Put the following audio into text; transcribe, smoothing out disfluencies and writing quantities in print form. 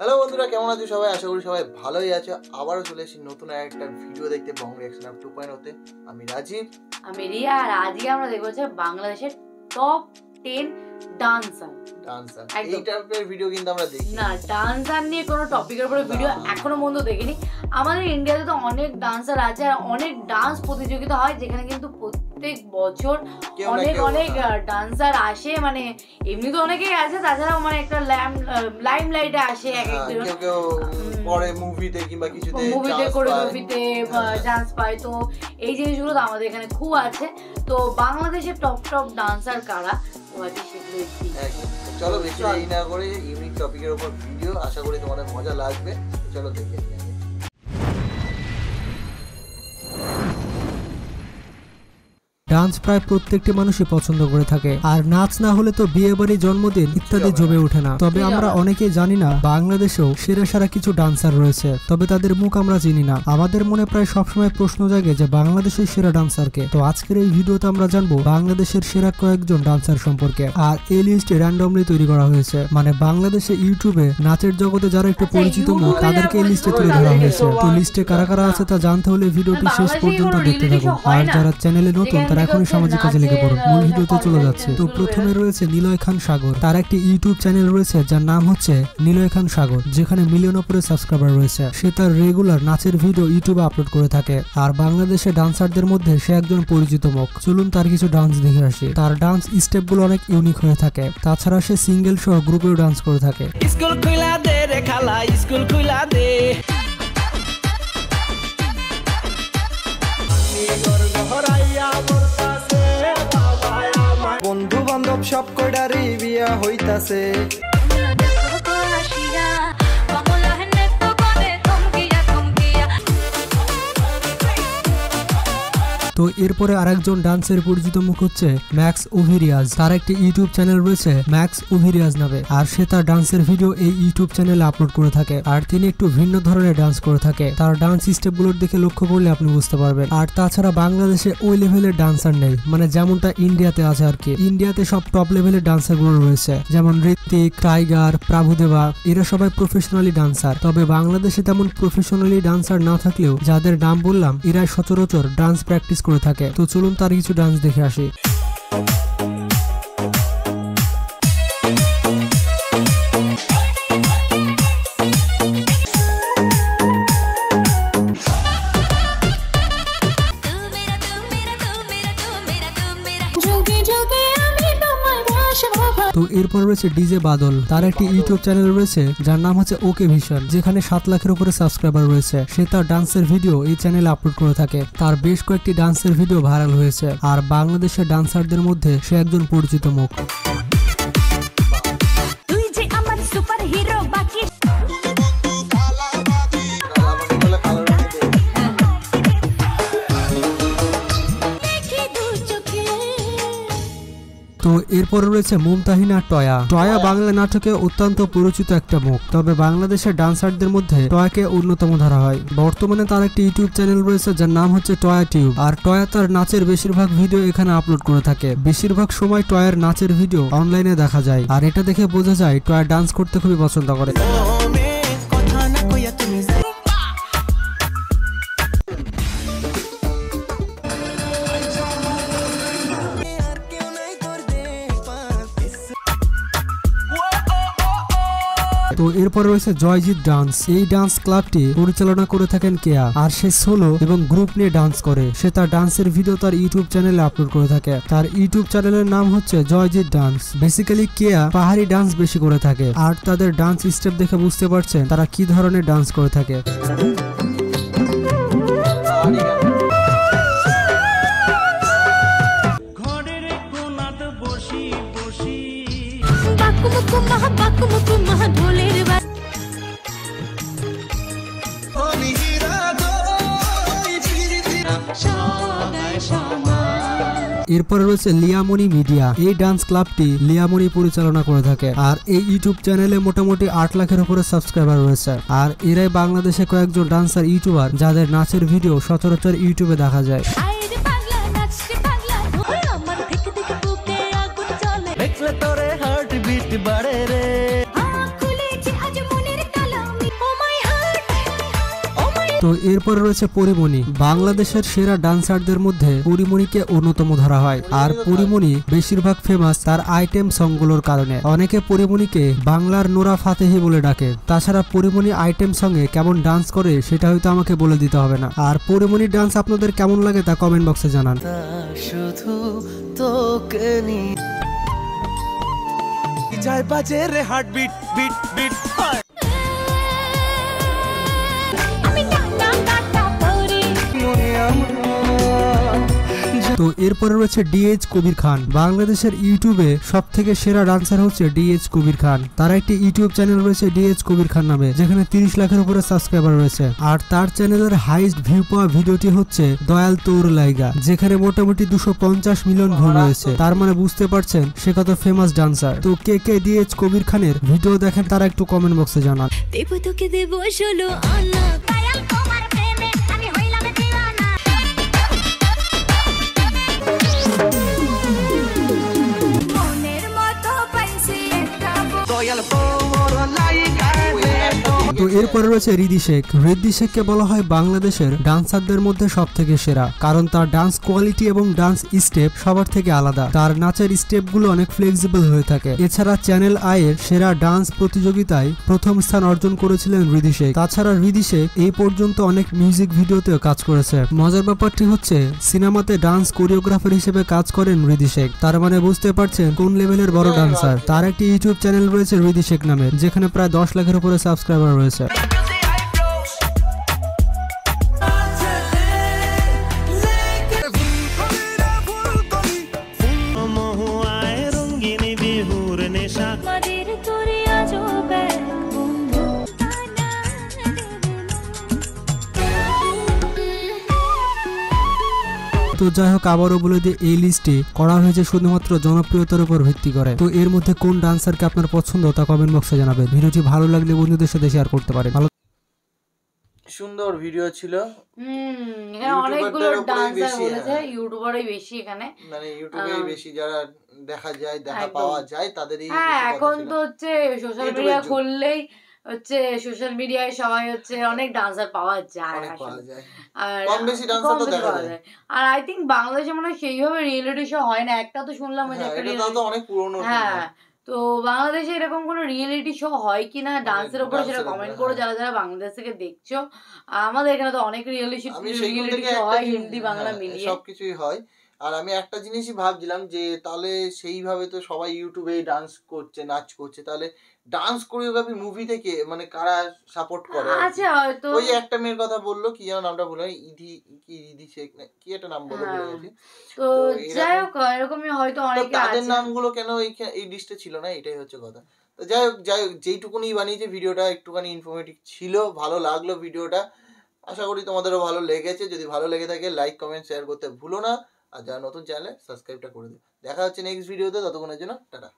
Hello বন্ধুরা, কেমন আছো সবাই? আশা করি সবাই ভালোই আছো। আবারও চলে এসেছি নতুন একটা ভিডিও দেখতে বং রিঅ্যাকশন আপ 2.0 আমি রাজীব, আমি রিয়া, আর আজকে আমরা দেখবো হচ্ছে বাংলাদেশের টপ 10 ডান্সার। এই টাইপের ভিডিও কিন্তু আমরা দেখি না, ডান্সার নিয়ে কোনো টপিকের উপরে ভিডিও এখনো পর্যন্ত দেখিনি। আমাদের ইন্ডিয়াতে তো অনেক ডান্সার আছে আর অনেক ডান্স প্রতিযোগিতা হয়, যেখানে কিন্তু প্রত্যেক বছর অনেক ডান্সার আসে। মানে এমনি তো অনেকেই আছে, তাছাড়াও মানে একটা লাইমলাইটে আসে, এক একজন কেউ পরে মুভিতে কিংবা কিছুতে কোরিওগ্রাফিতে চান্স পায়। তো এই জিনিসগুলো তো আমাদের এখানে খুব আছে। তো বাংলাদেশের টপ ডান্সার কারা, চলো বেশি দেরি না করে ইউনিক টপিকের উপর ভিডিও, আশা করি তোমাদের মজা লাগবে। চলো দেখে নিই। ডান্স প্রায় প্রত্যেকটি মানুষই পছন্দ করে থাকে, আর নাচ না হলে তো বিয়ে বাড়ি, জন্মদিন ইত্যাদি জমে ওঠে না। তবে আমরা অনেকেই জানি না বাংলাদেশেও সেরা কিছু ডান্সার রয়েছে, তবে তাদের মুখ আমরা চিনি না। আমাদের মনে প্রায় সবসময় প্রশ্ন জাগে যে বাংলাদেশের সেরা ডান্সারকে। তো আজকের এই ভিডিওতে আমরা জানবো বাংলাদেশের সেরা কয়েকজন ডান্সার সম্পর্কে, আর এই লিস্টে র্যান্ডমলি তৈরি করা হয়েছে। মানে বাংলাদেশে ইউটিউবে নাচের জগতে যারা একটু পরিচিত মুখ তাদেরকে এই লিস্টে তুলে ধরা হয়েছে। তো লিস্টে কারা কারা আছে তা জানতে হলে ভিডিওটি শেষ পর্যন্ত দেখতে থাকুন। আর যারা চ্যানেলে নতুন তারা এখনই সামাজিক কাজে লেগে পড়ুন। মূল ভিডিওতে চলে যাচ্ছে। তো প্রথমে রয়েছে নিলয় খান সাগর। তার একটি ইউটিউব চ্যানেল রয়েছে যার নাম হচ্ছে নিলয় খান সাগর, যেখানে মিলিয়ন উপরে সাবস্ক্রাইবার রয়েছে। সে তার রেগুলার নাচের ভিডিও ইউটিউবে আপলোড করে থাকে, আর বাংলাদেশে ডান্সারদের মধ্যে সে একজন পরিচিত মুখ। চলুন তার কিছু ডান্স দেখে আসি। তার ডান্স স্টেপগুলো অনেক ইউনিক হয়ে থাকে। তাছাড়া সে সিঙ্গেল সহ গ্রুপেও ডান্স করে থাকে। স্কুল খুইলা দে রে খালা, স্কুল খুইলা দে। বন্ধু বান্ধব সব কয়টারই বিয়া হইতাছে। তো এরপরে আরেকজন ডান্সের পরিচিত মুখ হচ্ছে ম্যাক্স ওভিরিয়াজ। তার একটি ইউটিউব চ্যানেল রয়েছে ম্যাক্স ওভিরিয়াজ নামে, আর সে তার ডান্সের ভিডিও এই ইউটিউব চ্যানেলে আপলোড করে থাকে। আর তিনি একটু ভিন্ন ধরনের ডান্স করে থাকে। তার ডান্স স্টেপগুলোর দিকে লক্ষ্য করলে আপনি বুঝতে পারবেন। আর তাছাড়া বাংলাদেশে ওই লেভেলের ডান্সার নেই, মানে যেমনটা ইন্ডিয়াতে আছে আর কি। ইন্ডিয়াতে সব টপ লেভেলের ডান্সার গুলো রয়েছে, যেমন ঋত্বিক, টাইগার, প্রাভুদেবা, এরা সবাই প্রফেশনালি ডান্সার। তবে বাংলাদেশে তেমন প্রফেশনালি ডান্সার না থাকলেও যাদের নাম বললাম এরাই সচরাচর ডান্স প্র্যাকটিস করে থাকে। তো চলুন তার কিছু ডান্স দেখে আসি। তো এরপর রয়েছে ডিজে বাদল। তার একটি ইউটিউব চ্যানেল রয়েছে যার নাম হচ্ছে ওকে ভিশন, যেখানে 7 লাখের উপরে সাবস্ক্রাইবার রয়েছে। সে তার ডান্সের ভিডিও এই চ্যানেলে আপলোড করে থাকে। তার বেশ কয়েকটি ডান্সের ভিডিও ভাইরাল হয়েছে, আর বাংলাদেশের ডান্সারদের মধ্যে সে একজন পরিচিত মুখ। তো এরপরে রয়েছে মুমতাহিনা টয়া। টয়া বাংলা নাটকে অত্যন্ত পরিচিত একটা মুখ, তবে বাংলাদেশের ডান্সারদের মধ্যে টয়াকে অন্যতম ধরা হয়। বর্তমানে তার একটি ইউটিউব চ্যানেল রয়েছে যার নাম হচ্ছে টয়া টিউব, আর টয়া তার নাচের বেশিরভাগ ভিডিও এখানে আপলোড করে থাকে। বেশিরভাগ সময় টয়ার নাচের ভিডিও অনলাইনে দেখা যায়, আর এটা দেখে বোঝা যায় টয়া ডান্স করতে খুবই পছন্দ করে। তো এরপর রয়েছে জয়জিৎ ডান্স। এই ডান্স ক্লাবটি পরিচালনা করে থাকেন কেয়া, আর সে সোলো এবং গ্রুপ নিয়ে ডান্স করে। সে তার ডান্সের ভিডিও তার ইউটিউব চ্যানেলে আপলোড করে থাকে। তার ইউটিউব চ্যানেলের নাম হচ্ছে জয়জিৎ ডান্স। বেসিক্যালি কেয়া পাহাড়ি ডান্স বেশি করে থাকে, আর তাদের ডান্স স্টেপ দেখে বুঝতে পারছেন তারা কি ধরনের ডান্স করে থাকে। এরপরে রয়েছে লিয়ামনি মিডিয়া। এই ডান্স ক্লাবটি লিয়ামনি পরিচালনা করে থাকে, আর এই ইউটিউব চ্যানেলে মোটামুটি 8 লাখের উপরে সাবস্ক্রাইবার রয়েছে। আর এরাই বাংলাদেশে কয়েকজন ডান্সার ইউটিউবার যাদের নাচের ভিডিও সচরাচর ইউটিউবে দেখা যায়। তো এরপরে রয়েছে পরিমণি। বাংলাদেশের সেরা ডান্সারদের মধ্যে পরিমণিকে অন্যতম ধরা হয়। আর পরিমণি বেশিরভাগ ফেমাস তার আইটেম সংগুলোর কারণে। অনেকে পরিমণিকে বাংলার নোরা ফাতেহি বলে ডাকে। তাছাড়া পরিমণি আইটেম সঙ্গে কেমন ডান্স করে সেটা হয়তো আমাকে বলে দিতে হবে না। আর পরিমণির ডান্স আপনাদের কেমন লাগে তা কমেন্ট বক্সে জানান। শুধু তোকে নিয়ে যায় বাজে রে হার্টবিট বিট বিট তো এরপরে রয়েছে ডিএইচ কবির খান। বাংলাদেশের ইউটিউবে সব থেকে সেরা ডান্সার হচ্ছে ডিএইচ কবির খান। তার একটি ইউটিউব চ্যানেল রয়েছে ডিএইচ কবির খান নামে, যেখানে 30 লাখের উপরে সাবস্ক্রাইবার রয়েছে। আর তার চ্যানেলের হাইস্ট ভিউ পাওয়া ভিডিওটি হচ্ছে দয়াল তোর লাইগা, যেখানে মোটামুটি 250 মিলিয়ন ভিউ রয়েছে। তার মানে বুঝতে পারছেন সে কত ফেমাস ডান্সার। তো কে কে ডিএইচ কবির খানের ভিডিও দেখেন তারা একটু কমেন্ট বক্সে জানান। দেব তোকে দেব 16 আনা দয়াল তোমার প্রেমে আমি হইলাম দিওয়ানা। মনের মতো পাইছি একটা দয়াল তোর লাইগা তো এরপরে রয়েছে রিদি শেখ। রিদি শেখকে বলা হয় বাংলাদেশের ডান্সারদের মধ্যে সব থেকে সেরা, কারণ তার ডান্স কোয়ালিটি এবং ডান্স স্টেপ সবার থেকে আলাদা। তার নাচের স্টেপগুলো অনেক ফ্লেক্সিবল হয়ে থাকে। এছাড়া চ্যানেল আই এর সেরা ডান্স প্রতিযোগিতায় প্রথম স্থান অর্জন করেছিলেন রিদি শেখ। তাছাড়া রিদি শেখ এই পর্যন্ত অনেক মিউজিক ভিডিওতেও কাজ করেছে। মজার ব্যাপারটি হচ্ছে সিনেমাতে ডান্স কোরিওগ্রাফার হিসেবে কাজ করেন রিদি শেখ। তার মানে বুঝতে পারছেন কোন লেভেলের বড় ডান্সার। তার একটি ইউটিউব চ্যানেল রয়েছে রিদি শেখ নামে, যেখানে প্রায় 10 লাখের উপরে সাবস্ক্রাইবার রয়েছে। মাদের তোরে আজো ব্যাগ বন্ধু তো যাই হোক, আবারও বলে দিয়ে এই লিস্টে করা হয়েছে শুধুমাত্র জনপ্রিয়তার উপর ভিত্তি করে। তো এর মধ্যে কোন ডান্সারকে আপনার পছন্দ তা কমেন্ট বক্সে জানাবেন। ভিডিওটি ভালো লাগলে বন্ধুদের সাথে শেয়ার করতে পারেন। ভালো সুন্দর ভিডিও ছিল। এখানে অনেকগুলো ইউটিউবারদের উপরেই ডান্সার বেশি, বলেছে, হ্যাঁ। ইউটিউবারই বেশি এখানে। মানে ইউটিউবেই বেশি যারা দেখা যায়, দেখা একদম। পাওয়া যায় তাদেরই হ্যাঁ, বেশি কথা এখন ছিল। তো হচ্ছে সোশ্যাল ইউটিউবের মিডিয়া যুগ। খুললেই হচ্ছে সোশ্যাল মিডিয়ায় সবাই হচ্ছে অনেক ডান্সার পাওয়া যায় অনেক আসলে। পাওয়া যায়। আর কম বেশি dancer কম তো বেশি দেখা পাওয়া যায়। যায়। আর আই থিঙ্ক বাংলাদেশে মনে হয় সেইভাবে রিয়েলিটি শো হয় না। একটা তো শুনলাম ওই যে হ্যাঁ, একটা এটা reality তো show- অনেক পুরনো। হ্যাঁ, তো বাংলাদেশে এরকম কোনো রিয়েলিটি শো হয় কিনা ডান্সের উপরে সেটা ডান্সের কমেন্ট উপরে, করো হ্যাঁ। যারা যারা বাংলাদেশ থেকে দেখছো। আমাদের এখানে তো অনেক আমি সেইখান রিয়েলিটি থেকে শো একটা হয়, জিনিস- হিন্দি বাংলা হ্যাঁ, মিলিয়ে। সবকিছুই হয়। আর আমি একটা জিনিসই ভাবছিলাম যে তাহলে সেইভাবে তো সবাই ইউটিউবে ডান্স করছে, নাচ করছে, তাহলে ডান্স কোরিওগ্রাফি মুভি থেকে মানে কারা সাপোর্ট করে আর কি? আচ্ছা, হয়তো ওই যে একটা মেয়ের কথা বললো, কি যেন নামটা ভুলে গেছি, ইদি শেখ না কি একটা নাম বলে ভুলে গেছি। তো এরকম- যাই হোক, এরকমই হয়তো তো অনেকে তাদের আছে। নামগুলো কেন এই লিস্টে ছিল না, এটাই হচ্ছে কথা। তো যাই হোক যেইটুকুনি বানিয়েছে ভিডিওটা একটুখানি ইনফরমেটিভ ছিল, ভালো লাগলো ভিডিওটা। আশা করি তোমাদেরও ভালো লেগেছে। যদি ভালো লেগে থাকে লাইক কমেন্ট শেয়ার করতে ভুলো না। আর যারা নতুন চ্যানেলে সাবস্ক্রাইবটা করে দিও। দেখা হচ্ছে নেক্সট ভিডিওতে, ততক্ষণের জন্য টাটা।